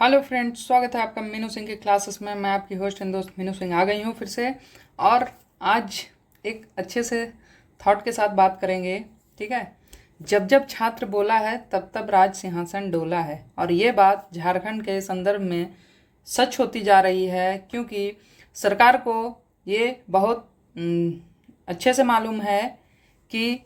Hello friends, स्वागत है आपका मीनू सिंह के क्लासेस में। मैं आपकी होस्ट एंड दोस्त मीनू सिंह आ गई हूँ फिर से। और आज एक अच्छे से थॉट के साथ बात करेंगे। ठीक है। जब जब छात्र बोला है तब तब राज सिंहासन डोला है, और ये बात झारखंड के संदर्भ में सच होती जा रही है, क्योंकि सरकार को ये बहुत अच्छे से मालूम है कि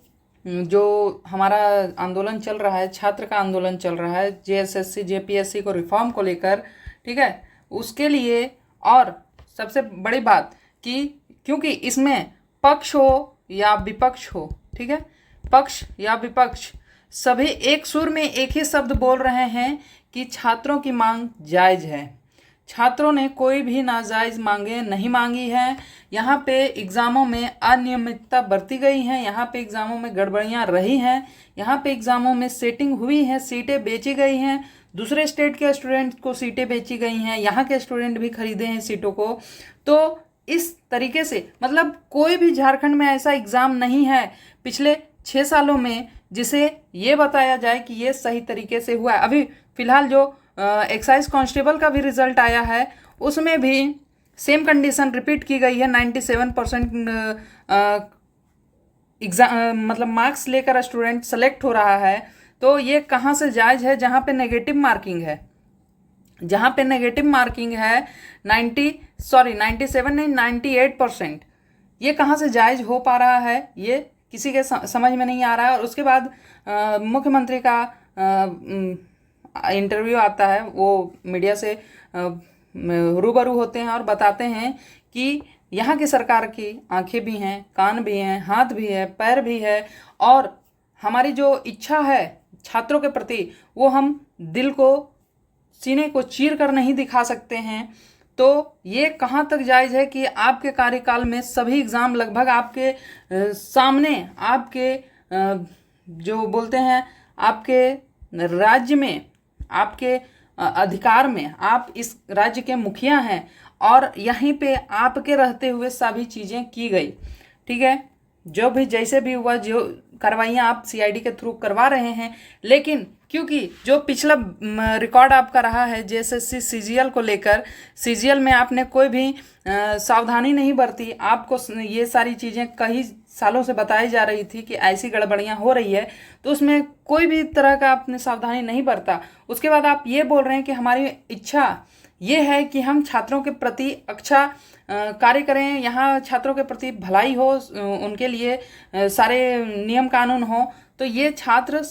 जो हमारा आंदोलन चल रहा है, छात्र का आंदोलन चल रहा है जेएसएससी जेपीएससी को रिफॉर्म को लेकर, ठीक है, उसके लिए। और सबसे बड़ी बात कि क्योंकि इसमें पक्ष हो या विपक्ष हो, ठीक है, पक्ष या विपक्ष सभी एक सुर में एक ही शब्द बोल रहे हैं कि छात्रों की मांग जायज़ है। छात्रों ने कोई भी नाजायज़ मांगे नहीं मांगी हैं। यहाँ पे एग्ज़ामों में अनियमितता बरती गई है, यहाँ पे एग्ज़ामों में गड़बड़ियाँ रही हैं, यहाँ पे एग्ज़ामों में सेटिंग हुई है, सीटें बेची गई हैं, दूसरे स्टेट के स्टूडेंट को सीटें बेची गई हैं, यहाँ के स्टूडेंट भी खरीदे हैं सीटों को। तो इस तरीके से मतलब कोई भी झारखंड में ऐसा एग्ज़ाम नहीं है पिछले 6 सालों में जिसे ये बताया जाए कि ये सही तरीके से हुआ है। अभी फ़िलहाल जो एक्साइज कांस्टेबल का भी रिजल्ट आया है, उसमें भी सेम कंडीशन रिपीट की गई है। 97% एग्जाम मतलब मार्क्स लेकर स्टूडेंट सेलेक्ट हो रहा है। तो ये कहाँ से जायज़ है जहाँ पे नेगेटिव मार्किंग है, जहाँ पे नेगेटिव मार्किंग है 97 नहीं 98%। ये कहाँ से जायज़ हो पा रहा है, ये किसी के समझ में नहीं आ रहा है। और उसके बाद मुख्यमंत्री का इंटरव्यू आता है, वो मीडिया से रूबरू होते हैं और बताते हैं कि यहाँ की सरकार की आंखें भी हैं, कान भी हैं, हाथ भी है, पैर भी है, और हमारी जो इच्छा है छात्रों के प्रति वो हम दिल को, सीने को चीर कर नहीं दिखा सकते हैं। तो ये कहाँ तक जायज़ है कि आपके कार्यकाल में सभी एग्ज़ाम लगभग आपके सामने, आपके जो बोलते हैं आपके राज्य में, आपके अधिकार में, आप इस राज्य के मुखिया हैं और यहीं पे आपके रहते हुए सभी चीज़ें की गई। ठीक है, जो भी जैसे भी हुआ, जो कार्रवाइयाँ आप सीआईडी के थ्रू करवा रहे हैं, लेकिन क्योंकि जो पिछला रिकॉर्ड आपका रहा है जेएसएससी सीजीएल को लेकर, सीजीएल में आपने कोई भी सावधानी नहीं बरती। आपको ये सारी चीज़ें कई सालों से बताई जा रही थी कि ऐसी गड़बड़ियाँ हो रही है, तो उसमें कोई भी तरह का आपने सावधानी नहीं बरता। उसके बाद आप ये बोल रहे हैं कि हमारी इच्छा ये है कि हम छात्रों के प्रति अच्छा कार्य करें, यहाँ छात्रों के प्रति भलाई हो, उनके लिए सारे नियम कानून हो। तो ये छात्र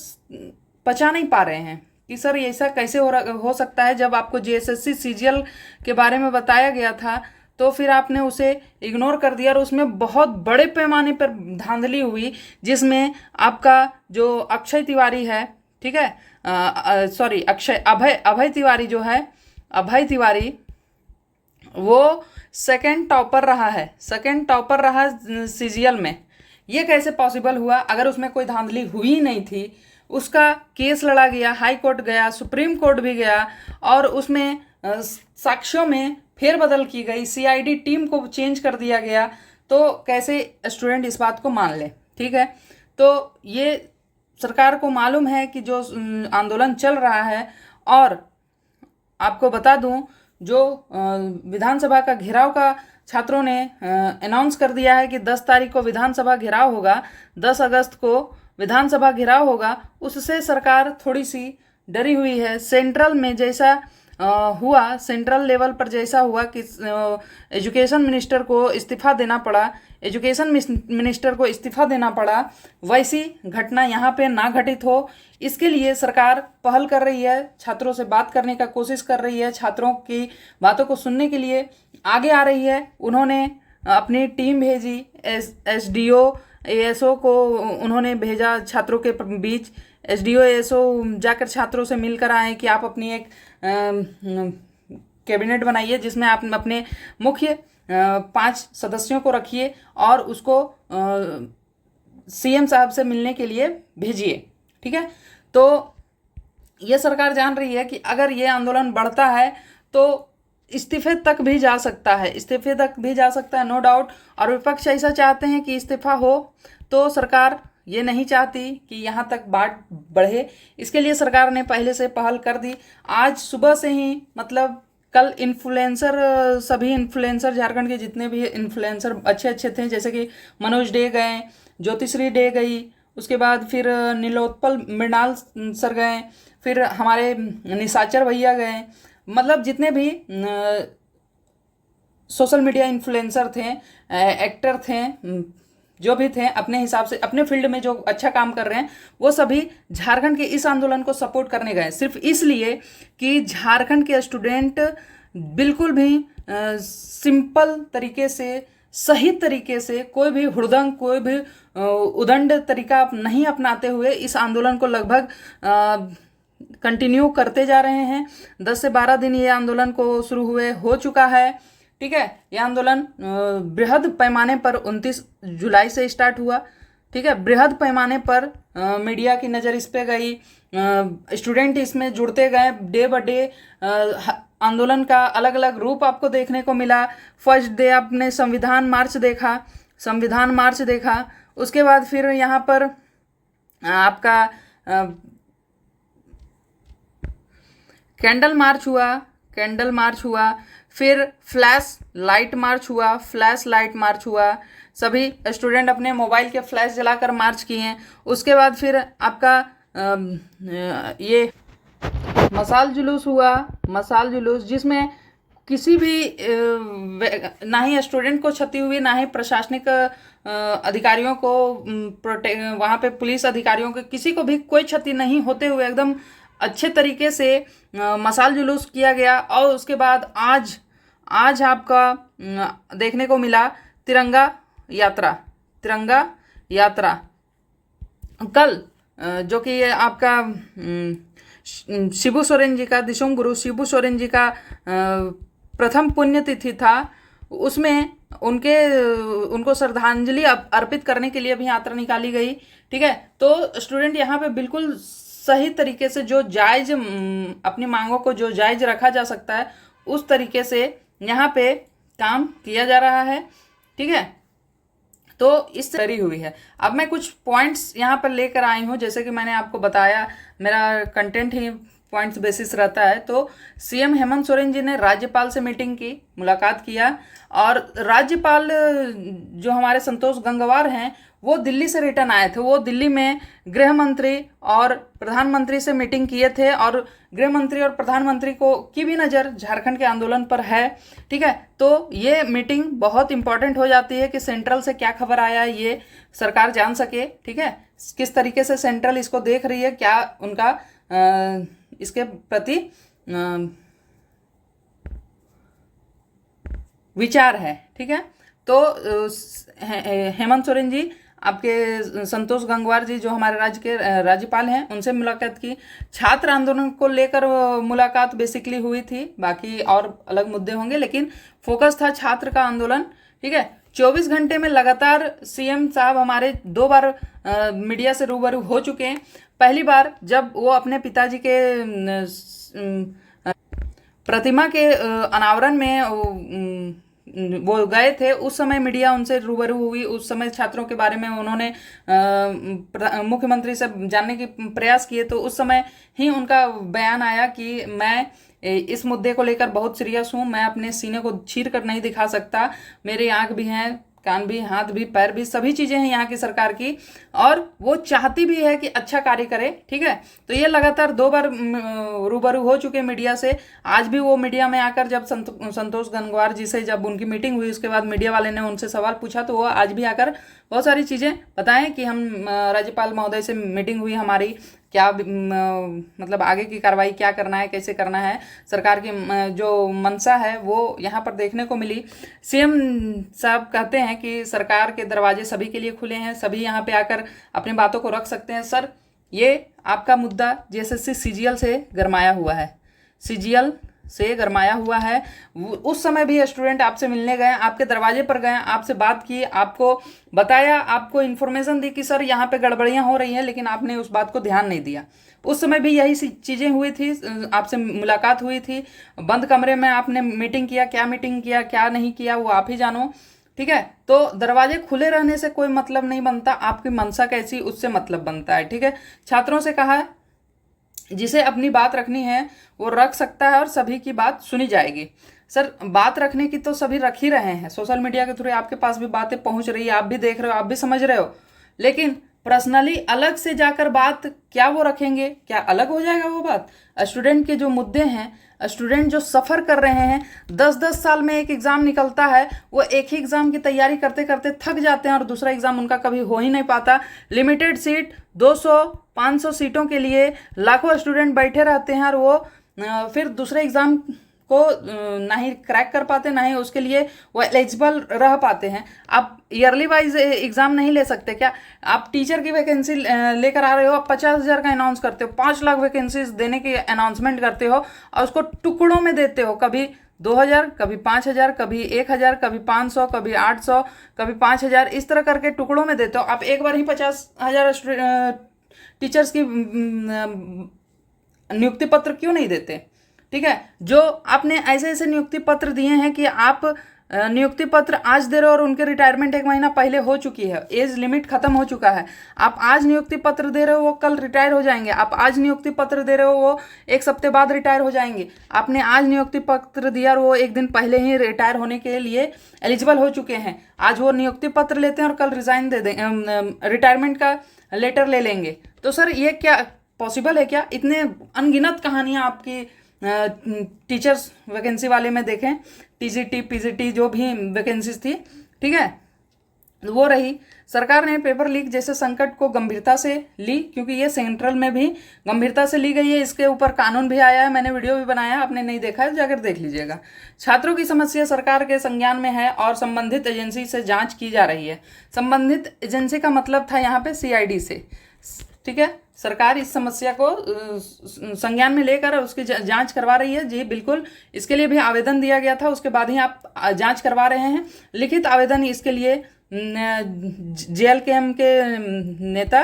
पचा नहीं पा रहे हैं कि सर ऐसा कैसे हो सकता है। जब आपको जेएसएससी सीजीएल के बारे में बताया गया था तो फिर आपने उसे इग्नोर कर दिया, और उसमें बहुत बड़े पैमाने पर धांधली हुई, जिसमें आपका जो अक्षय तिवारी है, ठीक है, सॉरी अभय तिवारी जो है, अभय तिवारी, वो सेकंड टॉपर रहा है, सेकंड टॉपर रहा सीजीएल में। ये कैसे पॉसिबल हुआ? अगर उसमें कोई धांधली हुई नहीं थी, उसका केस लड़ा गया, हाई कोर्ट गया, सुप्रीम कोर्ट भी गया, और उसमें साक्ष्यों में फेरबदल की गई, सीआईडी टीम को चेंज कर दिया गया, तो कैसे स्टूडेंट इस बात को मान ले? ठीक है, तो ये सरकार को मालूम है कि जो आंदोलन चल रहा है। और आपको बता दूं, जो विधानसभा का घेराव का छात्रों ने अनाउंस कर दिया है कि 10 तारीख को विधानसभा घेराव होगा, 10 अगस्त को विधानसभा घेराव होगा, उससे सरकार थोड़ी सी डरी हुई है। सेंट्रल में जैसा हुआ, सेंट्रल लेवल पर जैसा हुआ कि एजुकेशन मिनिस्टर को इस्तीफा देना पड़ा, एजुकेशन मिनिस्टर को इस्तीफा देना पड़ा, वैसी घटना यहाँ पे ना घटित हो, इसके लिए सरकार पहल कर रही है, छात्रों से बात करने का कोशिश कर रही है, छात्रों की बातों को सुनने के लिए आगे आ रही है। उन्होंने अपनी टीम भेजी, एसडीओ एएसओ को उन्होंने भेजा छात्रों के बीच। एसडीओ एएसओ जाकर छात्रों से मिलकर आए कि आप अपनी एक कैबिनेट बनाइए जिसमें आप अपने मुख्य 5 सदस्यों को रखिए और उसको सीएम साहब से मिलने के लिए भेजिए। ठीक है, तो ये सरकार जान रही है कि अगर ये आंदोलन बढ़ता है तो इस्तीफे तक भी जा सकता है, इस्तीफे तक भी जा सकता है, नो डाउट। और विपक्ष ऐसा चाहते हैं कि इस्तीफा हो तो सरकार ये नहीं चाहती कि यहाँ तक बात बढ़े, इसके लिए सरकार ने पहले से पहल कर दी। आज सुबह से ही मतलब कल इन्फ्लुएंसर, सभी इन्फ्लुएंसर झारखंड के जितने भी इन्फ्लुएंसर अच्छे अच्छे थे, जैसे कि मनोज डे गए, ज्योतिश्री डे गई, उसके बाद फिर नीलोत्पल मृणाल सर गए, फिर हमारे निशाचर भैया गए, मतलब जितने भी सोशल मीडिया इन्फ्लुएंसर थे, एक्टर थे, जो भी थे अपने हिसाब से अपने फील्ड में जो अच्छा काम कर रहे हैं, वो सभी झारखंड के इस आंदोलन को सपोर्ट करने गए, सिर्फ इसलिए कि झारखंड के स्टूडेंट बिल्कुल भी सिंपल तरीके से, सही तरीके से, कोई भी हुड़दंग, कोई भी उदंड तरीका नहीं अपनाते हुए इस आंदोलन को लगभग कंटिन्यू करते जा रहे हैं। 10 से 12 दिन ये आंदोलन को शुरू हुए हो चुका है। ठीक है, यह आंदोलन बृहद पैमाने पर 29 जुलाई से स्टार्ट हुआ। ठीक है, बृहद पैमाने पर मीडिया की नज़र इस पे गई, स्टूडेंट इसमें जुड़ते गए, डे बाय डे आंदोलन का अलग अलग रूप आपको देखने को मिला। फर्स्ट डे आपने संविधान मार्च देखा, उसके बाद फिर यहाँ पर आपका कैंडल मार्च हुआ, फिर फ्लैश लाइट मार्च हुआ, सभी स्टूडेंट अपने मोबाइल के फ्लैश जलाकर मार्च किए। उसके बाद फिर आपका ये मसाल जुलूस जिसमें किसी भी ना ही स्टूडेंट को क्षति हुई, ना ही प्रशासनिक अधिकारियों को, वहाँ पे पुलिस अधिकारियों को, किसी को भी कोई क्षति नहीं होते हुए एकदम अच्छे तरीके से मसाल जुलूस किया गया। और उसके बाद आज आपका देखने को मिला तिरंगा यात्रा कल, जो कि आपका शिबू सोरेन जी का, दिशोम गुरु शिबू सोरेन जी का प्रथम पुण्यतिथि था, उसमें उनको श्रद्धांजलि अर्पित करने के लिए भी यात्रा निकाली गई। ठीक है, तो स्टूडेंट यहाँ पे बिल्कुल सही तरीके से जो जायज, अपनी मांगों को जो जायज रखा जा सकता है उस तरीके से यहाँ पे काम किया जा रहा है। ठीक है, तो इस तरी हुई है। अब मैं कुछ पॉइंट्स यहाँ पर लेकर आई हूँ, जैसे कि मैंने आपको बताया मेरा कंटेंट ही पॉइंट्स बेसिस रहता है। तो सीएम हेमंत सोरेन जी ने राज्यपाल से मीटिंग की, मुलाकात किया, और राज्यपाल जो हमारे संतोष गंगवार हैं वो दिल्ली से रिटर्न आए थे। वो दिल्ली में गृह मंत्री और प्रधानमंत्री से मीटिंग किए थे, और गृह मंत्री और प्रधानमंत्री की भी नज़र झारखंड के आंदोलन पर है। ठीक है, तो ये मीटिंग बहुत इंपॉर्टेंट हो जाती है कि सेंट्रल से क्या खबर आया है ये सरकार जान सके। ठीक है, किस तरीके से सेंट्रल इसको देख रही है, क्या उनका इसके प्रति विचार है। ठीक है, तो हेमंत सोरेन जी, आपके संतोष गंगवार जी जो हमारे राज्य के राज्यपाल हैं, उनसे मुलाकात की। छात्र आंदोलन को लेकर मुलाकात बेसिकली हुई थी, बाकी और अलग मुद्दे होंगे, लेकिन फोकस था छात्र का आंदोलन। ठीक है, 24 घंटे में लगातार सीएम साहब हमारे 2 बार मीडिया से रूबरू हो चुके हैं। पहली बार जब वो अपने पिताजी के प्रतिमा के अनावरण में वो गए थे, उस समय मीडिया उनसे रूबरू हुई। उस समय छात्रों के बारे में उन्होंने मुख्यमंत्री से जानने के प्रयास किए, तो उस समय ही उनका बयान आया कि मैं इस मुद्दे को लेकर बहुत सीरियस हूँ, मैं अपने सीने को चीर कर नहीं दिखा सकता, मेरे आँख भी हैं, कान भी, हाथ भी, पैर भी, सभी चीज़ें हैं यहाँ की सरकार की, और वो चाहती भी है कि अच्छा कार्य करे। ठीक है, तो ये लगातार 2 बार रूबरू हो चुके मीडिया से। आज भी वो मीडिया में आकर जब संतोष गंगवार जी से जब उनकी मीटिंग हुई, उसके बाद मीडिया वाले ने उनसे सवाल पूछा, तो वो आज भी आकर बहुत सारी चीज़ें बताएं कि हम राज्यपाल महोदय से मीटिंग हुई हमारी, क्या मतलब आगे की कार्रवाई क्या करना है, कैसे करना है, सरकार की जो मंशा है वो यहाँ पर देखने को मिली। सीएम साहब कहते हैं कि सरकार के दरवाजे सभी के लिए खुले हैं, सभी यहाँ पे आकर अपनी बातों को रख सकते हैं। सर, ये आपका मुद्दा जेएसएससी सीजीएल से गरमाया हुआ है, उस समय भी स्टूडेंट आपसे मिलने गए, आपके दरवाजे पर गए, आपसे बात की, आपको बताया, आपको इन्फॉर्मेशन दी कि सर यहाँ पे गड़बड़ियाँ हो रही हैं, लेकिन आपने उस बात को ध्यान नहीं दिया। उस समय भी यही चीज़ें हुई थी, आपसे मुलाकात हुई थी, बंद कमरे में आपने मीटिंग किया, क्या मीटिंग किया क्या नहीं किया वो आप ही जानो। ठीक है। तो दरवाजे खुले रहने से कोई मतलब नहीं बनता, आपकी मंशा कैसी उससे मतलब बनता है। ठीक है। छात्रों से कहा है जिसे अपनी बात रखनी है वो रख सकता है और सभी की बात सुनी जाएगी। सर बात रखने की तो सभी रख ही रहे हैं, सोशल मीडिया के थ्रू आपके पास भी बातें पहुंच रही है, आप भी देख रहे हो, आप भी समझ रहे हो, लेकिन पर्सनली अलग से जाकर बात क्या वो रखेंगे? क्या अलग हो जाएगा वो बात? स्टूडेंट के जो मुद्दे हैं, स्टूडेंट जो सफ़र कर रहे हैं, 10-10 साल में एक एग्ज़ाम निकलता है, वो एक ही एग्ज़ाम की तैयारी करते करते थक जाते हैं और दूसरा एग्ज़ाम उनका कभी हो ही नहीं पाता। लिमिटेड सीट 200-500 सीटों के लिए लाखों स्टूडेंट बैठे रहते हैं और वो फिर दूसरे एग्ज़ाम को ना ही क्रैक कर पाते, ना ही उसके लिए वो एलिजिबल रह पाते हैं। आप ईयरली वाइज एग्ज़ाम नहीं ले सकते क्या? आप टीचर की वैकेंसी लेकर आ रहे हो, आप 50,000 का अनाउंस करते हो, 5 लाख वैकेंसीज देने की अनाउंसमेंट करते हो और उसको टुकड़ों में देते हो, कभी 2,000, कभी 5,000, कभी 1,000, कभी 500, कभी 800, कभी 5,000, इस तरह करके टुकड़ों में देते हो। आप एक बार ही 50,000 टीचर्स की नियुक्ति पत्र क्यों नहीं देते? ठीक है। जो आपने ऐसे ऐसे नियुक्ति पत्र दिए हैं कि आप नियुक्ति पत्र आज दे रहे हो और उनके रिटायरमेंट 1 महीना पहले हो चुकी है, एज लिमिट खत्म हो चुका है। आप आज नियुक्ति पत्र दे रहे हो, वो कल रिटायर हो जाएंगे। आप आज नियुक्ति पत्र दे रहे हो, वो 1 हफ्ते बाद रिटायर हो जाएंगे। आपने आज नियुक्ति पत्र दिया और वो 1 दिन पहले ही रिटायर होने के लिए एलिजिबल हो चुके हैं। आज वो नियुक्ति पत्र लेते हैं और कल रिजाइन दे दें, रिटायरमेंट का लेटर ले लेंगे। तो सर ये क्या पॉसिबल है क्या? इतने अनगिनत कहानियाँ आपकी टीचर्स वैकेंसी वाले में देखें, टीजीटी पीजीटी जो भी वैकेंसीज थी, ठीक है, वो रही। सरकार ने पेपर लीक जैसे संकट को गंभीरता से ली, क्योंकि ये सेंट्रल में भी गंभीरता से ली गई है। इसके ऊपर कानून भी आया है, मैंने वीडियो भी बनाया है, आपने नहीं देखा है तो जाकर देख लीजिएगा। छात्रों की समस्या सरकार के संज्ञान में है और संबंधित एजेंसी से जांच की जा रही है। संबंधित एजेंसी का मतलब था यहाँ पे सीआईडी से, ठीक है। सरकार इस समस्या को संज्ञान में लेकर उसकी जांच करवा रही है। जी बिल्कुल, इसके लिए भी आवेदन दिया गया था, उसके बाद ही आप जांच करवा रहे हैं। लिखित आवेदन इसके लिए JLKM के नेता,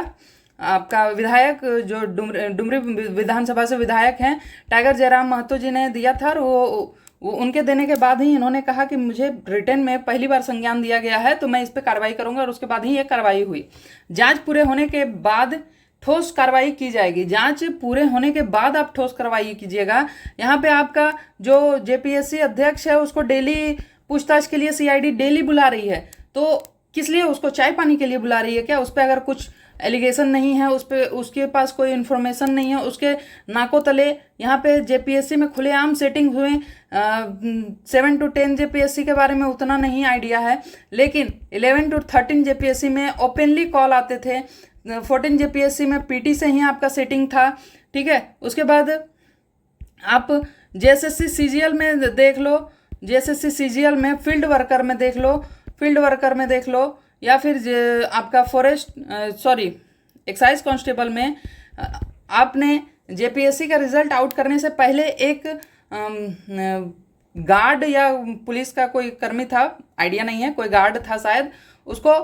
आपका विधायक जो डुमरी विधानसभा से विधायक हैं टाइगर जयराम महतो जी ने दिया था। और वो उनके देने के बाद ही इन्होंने कहा कि मुझे रिटर्न में पहली बार संज्ञान दिया गया है तो मैं इस पर कार्रवाई करूंगा, और उसके बाद ही ये कार्रवाई हुई। जांच पूरे होने के बाद ठोस कार्रवाई की जाएगी। जांच पूरे होने के बाद आप ठोस कार्रवाई कीजिएगा। यहाँ पे आपका जो JPSC अध्यक्ष है उसको डेली पूछताछ के लिए सीआईडी डेली बुला रही है, तो किस लिए? उसको चाय पानी के लिए बुला रही है क्या? उस पर अगर कुछ एलिगेशन नहीं है, उस पर उसके पास कोई इन्फॉर्मेशन नहीं है, उसके नाकों तले यहाँ पे JPSC में खुलेआम सेटिंग हुए 7 to 10 JPSC के बारे में उतना नहीं आइडिया है, लेकिन 11 to 13 JPSC में ओपनली कॉल आते थे। 14 JPSC में PT से ही आपका सेटिंग था, ठीक है। उसके बाद आप JSSC CGL में देख लो, JSSC CGL में फील्ड वर्कर में देख लो, या फिर आपका एक्साइज कांस्टेबल में आपने JPSC का रिजल्ट आउट करने से पहले एक गार्ड या पुलिस का कोई कर्मी था, आइडिया नहीं है, कोई गार्ड था शायद, उसको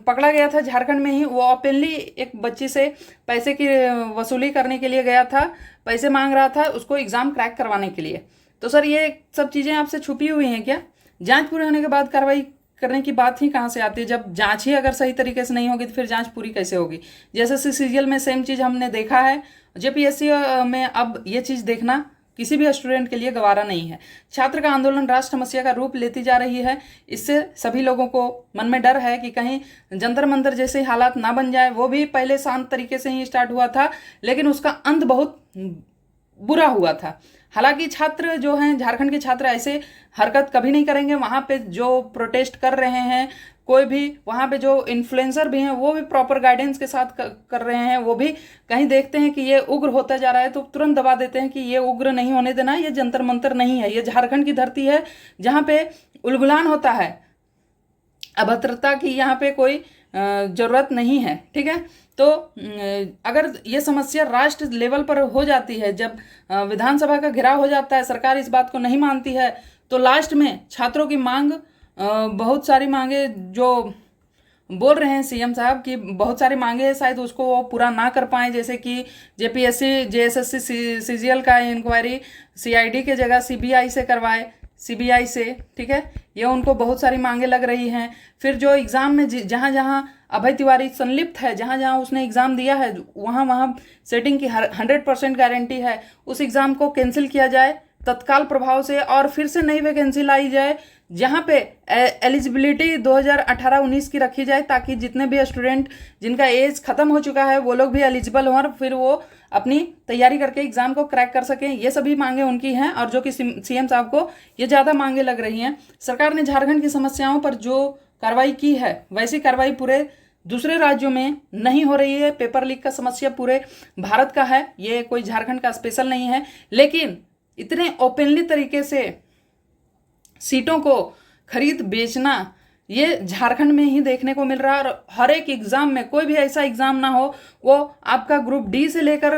पकड़ा गया था झारखंड में ही। वो ओपनली एक बच्ची से पैसे की वसूली करने के लिए गया था, पैसे मांग रहा था उसको एग्ज़ाम क्रैक करवाने के लिए। तो सर ये सब चीज़ें आपसे छुपी हुई हैं क्या? जांच पूरे होने के बाद कार्रवाई करने की बात ही कहाँ से आती है? जब जांच ही अगर सही तरीके से नहीं होगी तो फिर जांच पूरी कैसे होगी? JSSC CGL में सेम चीज़ हमने देखा है, JPSC में अब ये चीज़ देखना किसी भी स्टूडेंट के लिए गवारा नहीं है। छात्र का आंदोलन राष्ट्र समस्या का रूप लेती जा रही है। इससे सभी लोगों को मन में डर है कि कहीं जंतर मंतर जैसे हालात ना बन जाए। वो भी पहले शांत तरीके से ही स्टार्ट हुआ था, लेकिन उसका अंत बहुत बुरा हुआ था। हालांकि छात्र जो हैं, झारखंड के छात्र ऐसे हरकत कभी नहीं करेंगे। वहाँ पे जो प्रोटेस्ट कर रहे हैं, कोई भी वहाँ पे जो इन्फ्लुएंसर भी हैं वो भी प्रॉपर गाइडेंस के साथ कर रहे हैं। वो भी कहीं देखते हैं कि ये उग्र होता जा रहा है तो तुरंत दबा देते हैं कि ये उग्र नहीं होने देना, ये जंतर मंतर नहीं है, ये झारखंड की धरती है जहाँ पे उलगुलान होता है। अभद्रता की यहाँ पे कोई ज़रूरत नहीं है, ठीक है। तो अगर ये समस्या राष्ट्र लेवल पर हो जाती है, जब विधानसभा का घेराव हो जाता है, सरकार इस बात को नहीं मानती है, तो लास्ट में छात्रों की मांग, बहुत सारी मांगे जो बोल रहे हैं CM साहब की बहुत सारी मांगे हैं, शायद उसको वो पूरा ना कर पाएँ। जैसे कि JPSC JSSC CGL का इंक्वायरी CID के जगह CBI से करवाए, सीबीआई से, ठीक है। ये उनको बहुत सारी मांगे लग रही हैं। फिर जो एग्ज़ाम में जहाँ जहाँ अभय तिवारी संलिप्त है, जहाँ जहाँ उसने एग्ज़ाम दिया है, वहाँ वहाँ सेटिंग की 100% गारंटी है, उस एग्ज़ाम को कैंसिल किया जाए तत्काल प्रभाव से और फिर से नई वैकेंसी लाई जाए, जहाँ पे एलिजिबिलिटी 2018-19 की रखी जाए, ताकि जितने भी स्टूडेंट जिनका एज ख़त्म हो चुका है वो लोग भी एलिजिबल हों और फिर वो अपनी तैयारी करके एग्ज़ाम को क्रैक कर सकें। ये सभी मांगे उनकी हैं और जो कि सीएम साहब को ये ज़्यादा मांगे लग रही हैं। सरकार ने झारखंड की समस्याओं पर जो कार्रवाई की है वैसी कार्रवाई पूरे दूसरे राज्यों में नहीं हो रही है। पेपर लीक का समस्या पूरे भारत का है, ये कोई झारखंड का स्पेशल नहीं है, लेकिन इतने ओपनली तरीके से सीटों को खरीद बेचना ये झारखंड में ही देखने को मिल रहा है। और हर एक एग्ज़ाम में, कोई भी ऐसा एग्ज़ाम ना हो वो आपका ग्रुप डी से लेकर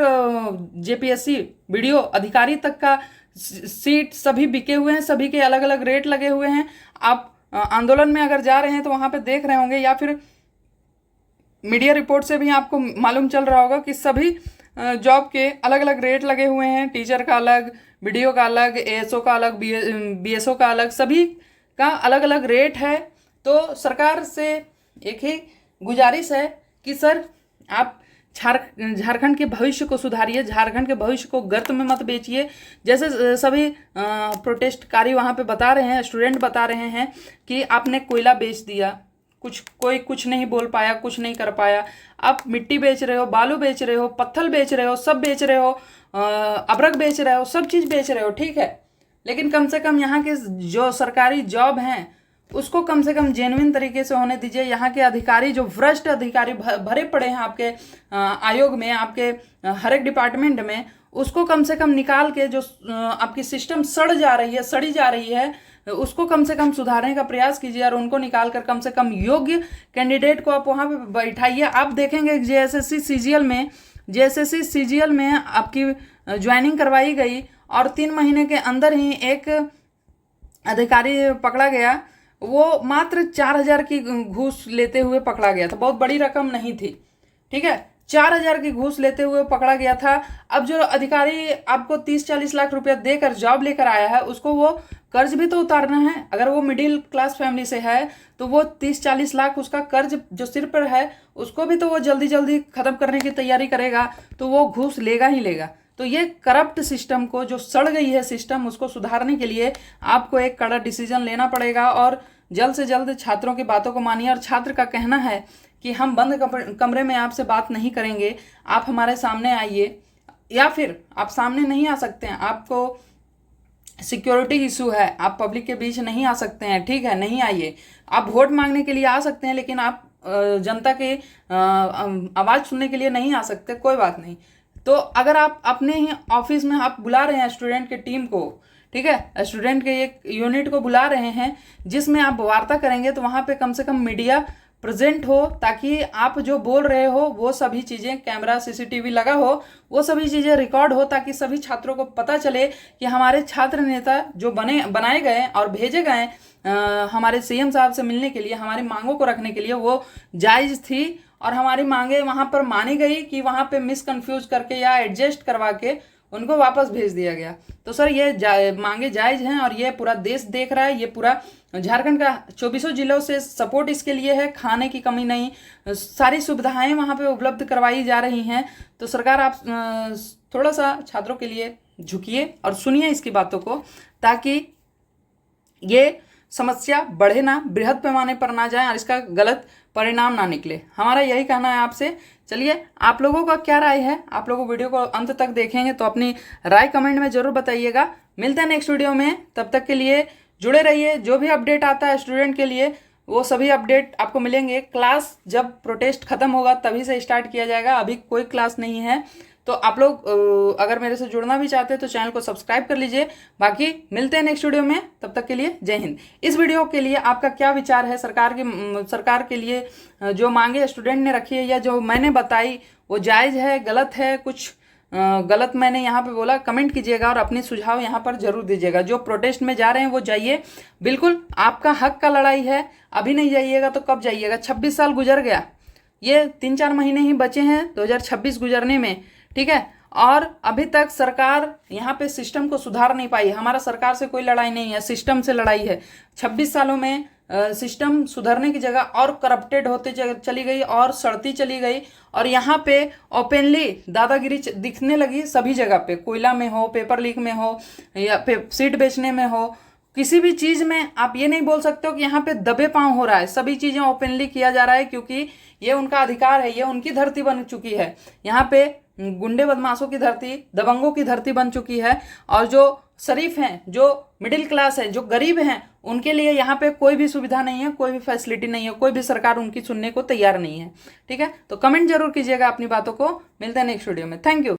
जेपीएससी वीडियो अधिकारी तक का सीट सभी बिके हुए हैं, सभी के अलग अलग रेट लगे हुए हैं। आप आंदोलन में अगर जा रहे हैं तो वहाँ पे देख रहे होंगे, या फिर मीडिया रिपोर्ट से भी आपको मालूम चल रहा होगा कि सभी जॉब के अलग अलग रेट लगे हुए हैं। टीचर का अलग, वीडियो का अलग, एएसओ का अलग, बीएसओ का अलग, सभी का अलग अलग रेट है। तो सरकार से एक ही गुजारिश है कि सर आप झारखंड के भविष्य को सुधारिए, झारखंड के भविष्य को गर्त में मत बेचिए। जैसे सभी प्रोटेस्टकारी वहाँ पे बता रहे हैं, स्टूडेंट बता रहे हैं कि आपने कोयला बेच दिया, कोई कुछ नहीं बोल पाया, कुछ नहीं कर पाया। आप मिट्टी बेच रहे हो, बालू बेच रहे हो, पत्थर बेच रहे हो, सब बेच रहे हो, अबरक बेच रहे हो, सब चीज़ बेच रहे हो, ठीक है। लेकिन कम से कम यहाँ के जो सरकारी जॉब हैं उसको कम से कम जेन्युइन तरीके से होने दीजिए। यहाँ के अधिकारी जो भ्रष्ट अधिकारी भरे पड़े हैं आपके आयोग में, आपके हर एक डिपार्टमेंट में, उसको कम से कम निकाल के जो आपकी सिस्टम सड़ी जा रही है उसको कम से कम सुधारने का प्रयास कीजिए और उनको निकाल कर कम से कम योग्य कैंडिडेट को आप वहाँ पे बैठाइए। आप देखेंगे जेएसएससी सीजीएल में आपकी ज्वाइनिंग करवाई गई और 3 महीने के अंदर ही एक अधिकारी पकड़ा गया, वो मात्र 4,000 की घूस लेते हुए पकड़ा गया था। बहुत बड़ी रकम नहीं थी, ठीक है, 4,000 की घूस लेते हुए पकड़ा गया था। अब जो अधिकारी आपको 30-40 लाख रुपया देकर जॉब लेकर आया है उसको वो कर्ज भी तो उतारना है। अगर वो मिडिल क्लास फैमिली से है तो वो 30-40 लाख उसका कर्ज जो सिर पर है उसको भी तो वो जल्दी जल्दी ख़त्म करने की तैयारी करेगा, तो वो घूस लेगा ही लेगा। तो ये करप्ट सिस्टम को, जो सड़ गई है सिस्टम, उसको सुधारने के लिए आपको एक कड़ा डिसीजन लेना पड़ेगा और जल्द से जल्द छात्रों की बातों को मानिए। और छात्र का कहना है कि हम बंद कमरे में आपसे बात नहीं करेंगे, आप हमारे सामने आइए, या फिर आप सामने नहीं आ सकते हैं, आपको सिक्योरिटी इशू है, आप पब्लिक के बीच नहीं आ सकते हैं, ठीक है, नहीं आइए। आप वोट मांगने के लिए आ सकते हैं लेकिन आप जनता के आवाज़ सुनने के लिए नहीं आ सकते, कोई बात नहीं। तो अगर आप अपने ही ऑफिस में आप बुला रहे हैं स्टूडेंट के टीम को, ठीक है, स्टूडेंट के एक यूनिट को बुला रहे हैं जिसमें आप वार्ता करेंगे, तो वहाँ पे कम से कम मीडिया प्रेजेंट हो, ताकि आप जो बोल रहे हो वो सभी चीज़ें, कैमरा सीसीटीवी लगा हो, वो सभी चीज़ें रिकॉर्ड हो, ताकि सभी छात्रों को पता चले कि हमारे छात्र नेता जो बनाए गए और भेजे गए हमारे सीएम साहब से मिलने के लिए, हमारी मांगों को रखने के लिए, वो जायज़ थी और हमारी मांगे वहाँ पर मानी गई कि वहाँ पे मिसकन्फ्यूज करके या एडजस्ट करवा के उनको वापस भेज दिया गया। तो सर ये मांगे जायज़ हैं और ये पूरा देश देख रहा है, ये पूरा झारखंड का 24 जिलों से सपोर्ट इसके लिए है। खाने की कमी नहीं, सारी सुविधाएं वहाँ पे उपलब्ध करवाई जा रही हैं। तो सरकार आप थोड़ा सा छात्रों के लिए झुकिए और सुनिए इसकी बातों को, ताकि ये समस्या बढ़े ना, बृहद पैमाने पर ना जाए और इसका गलत परिणाम ना निकले। हमारा यही कहना है आपसे। चलिए, आप लोगों का क्या राय है? आप लोगों वीडियो को अंत तक देखेंगे तो अपनी राय कमेंट में ज़रूर बताइएगा। मिलते हैं नेक्स्ट वीडियो में, तब तक के लिए जुड़े रहिए। जो भी अपडेट आता है स्टूडेंट के लिए वो सभी अपडेट आपको मिलेंगे। क्लास जब प्रोटेस्ट खत्म होगा तभी से स्टार्ट किया जाएगा, अभी कोई क्लास नहीं है। तो आप लोग अगर मेरे से जुड़ना भी चाहते हैं तो चैनल को सब्सक्राइब कर लीजिए। बाकी मिलते हैं नेक्स्ट वीडियो में, तब तक के लिए जय हिंद। इस वीडियो के लिए आपका क्या विचार है? सरकार के लिए जो मांगे स्टूडेंट ने रखी है या जो मैंने बताई वो जायज़ है, गलत है, कुछ गलत मैंने यहाँ पे बोला, कमेंट कीजिएगा और अपने सुझाव यहाँ पर जरूर दीजिएगा। जो प्रोटेस्ट में जा रहे हैं वो जाइए, बिल्कुल आपका हक का लड़ाई है। अभी नहीं जाइएगा तो कब जाइएगा? 26 साल गुजर गया, ये 3-4 महीने ही बचे हैं 2026 गुजरने में, ठीक है। और अभी तक सरकार यहाँ पे सिस्टम को सुधार नहीं पाई। हमारा सरकार से कोई लड़ाई नहीं है, सिस्टम से लड़ाई है। 26 सालों में सिस्टम सुधरने की जगह और करप्टेड होते चली गई और सड़ती चली गई, और यहाँ पे ओपनली दादागिरी दिखने लगी सभी जगह पे, कोयला में हो, पेपर लीक में हो, या सीट बेचने में हो, किसी भी चीज़ में आप ये नहीं बोल सकते हो कि यहाँ पे दबे पांव हो रहा है। सभी चीज़ें ओपनली किया जा रहा है, क्योंकि ये उनका अधिकार है, ये उनकी धरती बन चुकी है। यहाँ पे गुंडे बदमाशों की धरती, दबंगों की धरती बन चुकी है, और जो शरीफ हैं, जो मिडिल क्लास है, जो गरीब हैं, उनके लिए यहाँ पे कोई भी सुविधा नहीं है, कोई भी फैसिलिटी नहीं है, कोई भी सरकार उनकी सुनने को तैयार नहीं है। ठीक है, तो कमेंट जरूर कीजिएगा अपनी बातों को। मिलते हैं नेक्स्ट वीडियो में। Thank you.